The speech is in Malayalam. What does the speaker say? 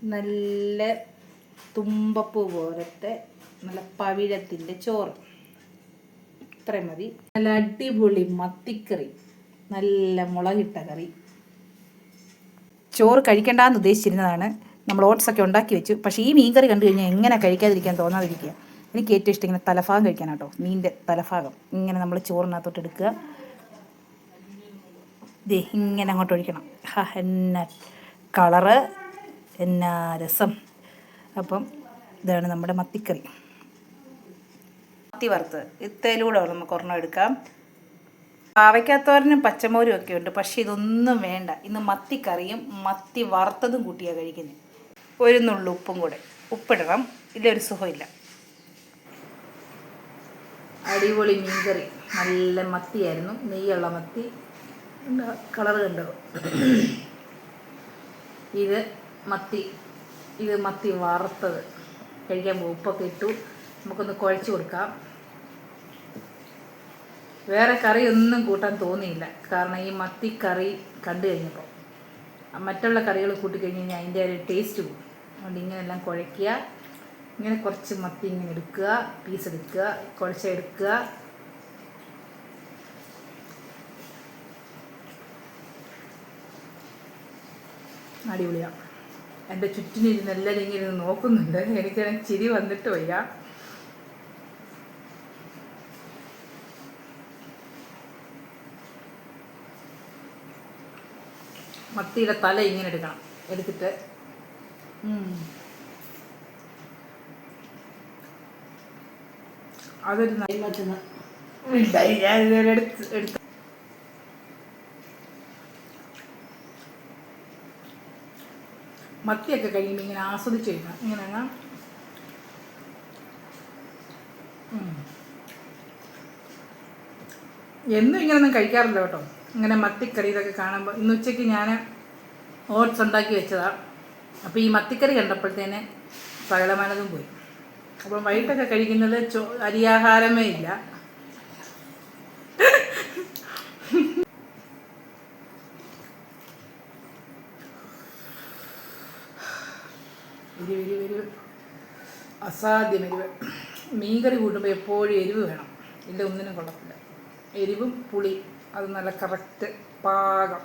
നല്ല തുമ്പപ്പൂ പോലത്തെ നല്ല പവിഴത്തിൻ്റെ ചോറ്. ഇത്രയും മതി. നല്ല അടിപൊളി മത്തിക്കറി, നല്ല മുളകിട്ട കറി. ചോറ് കഴിക്കണ്ടെന്ന് ഉദ്ദേശിച്ചിരുന്നതാണ്. നമ്മൾ ഓട്സൊക്കെ ഉണ്ടാക്കി വെച്ചു. പക്ഷേ ഈ മീൻ കറി കണ്ടു കഴിഞ്ഞാൽ എങ്ങനെ കഴിക്കാതിരിക്കാൻ തോന്നാതിരിക്കുക. എനിക്ക് ഏറ്റവും ഇഷ്ടം ഇങ്ങനെ തലഭാഗം കഴിക്കാനാട്ടോ. മീനിൻ്റെ തലഭാഗം ഇങ്ങനെ നമ്മൾ ചോറിനകത്തോട്ട് എടുക്കുക. ദേ ഇങ്ങനെ അങ്ങോട്ട് ഒഴിക്കണം. എന്നാ കളറ്, എന്നാ രസം. അപ്പം ഇതാണ് നമ്മുടെ മത്തിക്കറി. മത്തി വറുത്ത് ഇത്തേലൂടെ നമുക്ക് ഒരെണ്ണം എടുക്കാം. പാവയ്ക്കാത്തോരനും പച്ചമോരും ഒക്കെ ഉണ്ട്. പക്ഷേ ഇതൊന്നും വേണ്ട. ഇന്ന് മത്തിക്കറിയും മത്തി വറുത്തതും കൂട്ടിയാണ് കഴിക്കുന്നത്. ഒരു നുള്ളു ഉപ്പും കൂടെ. ഉപ്പിടണം, ഇല്ലൊരു സുഖമില്ല. അടിപൊളി മീൻകറി. നല്ല മത്തിയായിരുന്നു, നെയ്യുള്ള മത്തി. കളറ് കണ്ടോ? ഇത് മത്തി വറുത്തത് കഴിക്കാൻ പോകും. ഉപ്പൊക്കെ ഇട്ടു. നമുക്കൊന്ന് കുഴച്ച് കൊടുക്കാം. വേറെ കറിയൊന്നും കൂട്ടാൻ തോന്നിയില്ല. കാരണം ഈ മത്തിക്കറി കണ്ടു കഴിഞ്ഞപ്പോൾ മറ്റുള്ള കറികൾ കൂട്ടിക്കഴിഞ്ഞ് കഴിഞ്ഞാൽ അതിൻ്റെ ഒരു ടേസ്റ്റ് പോകും. അതുകൊണ്ട് ഇങ്ങനെയെല്ലാം കുഴയ്ക്കുക. ഇങ്ങനെ കുറച്ച് മത്തി ഇങ്ങനെ എടുക്കുക, പീസ് എടുക്കുക, കുഴച്ചെടുക്കുക. അടിപൊളിയാണ്. എൻ്റെ ചുറ്റിനിരുന്ന് എല്ലാവരും ഇങ്ങനെ നോക്കുന്നുണ്ട്. എനിക്കാണെങ്കിൽ ചിരി വന്നിട്ട് വയ്യ. മത്തിയുടെ തല ഇങ്ങനെ എടുക്കണം. എടുത്തിട്ട് അതൊരു എടുത്ത് മത്തിയൊക്കെ കഴിയുമ്പോൾ ഇങ്ങനെ ആസ്വദിച്ച് കഴിക്കണം. ഇങ്ങനെ എന്നും ഇങ്ങനെയൊന്നും കഴിക്കാറില്ല കേട്ടോ. ഇങ്ങനെ മത്തിക്കറി ഇതൊക്കെ കാണുമ്പോൾ ഇന്ന് ഉച്ചയ്ക്ക് ഞാൻ ഓട്സ് ഉണ്ടാക്കി വെച്ചതാണ്. അപ്പോൾ ഈ മത്തിക്കറി കണ്ടപ്പോഴത്തേന് സകലമാനതും പോയി. അപ്പം വൈകിട്ടൊക്കെ കഴിക്കുന്നത് അരിയാഹാരമേ ഇല്ല. എരിവ് അസാധ്യം എരിവ്. മീൻകറി കൂട്ടുമ്പോൾ എപ്പോഴും എരിവ് വേണം. ഇല്ല ഒന്നിനും കൊള്ളത്തില്ല. എരിവും പുളി അത് നല്ല കറക്റ്റ് പാകം.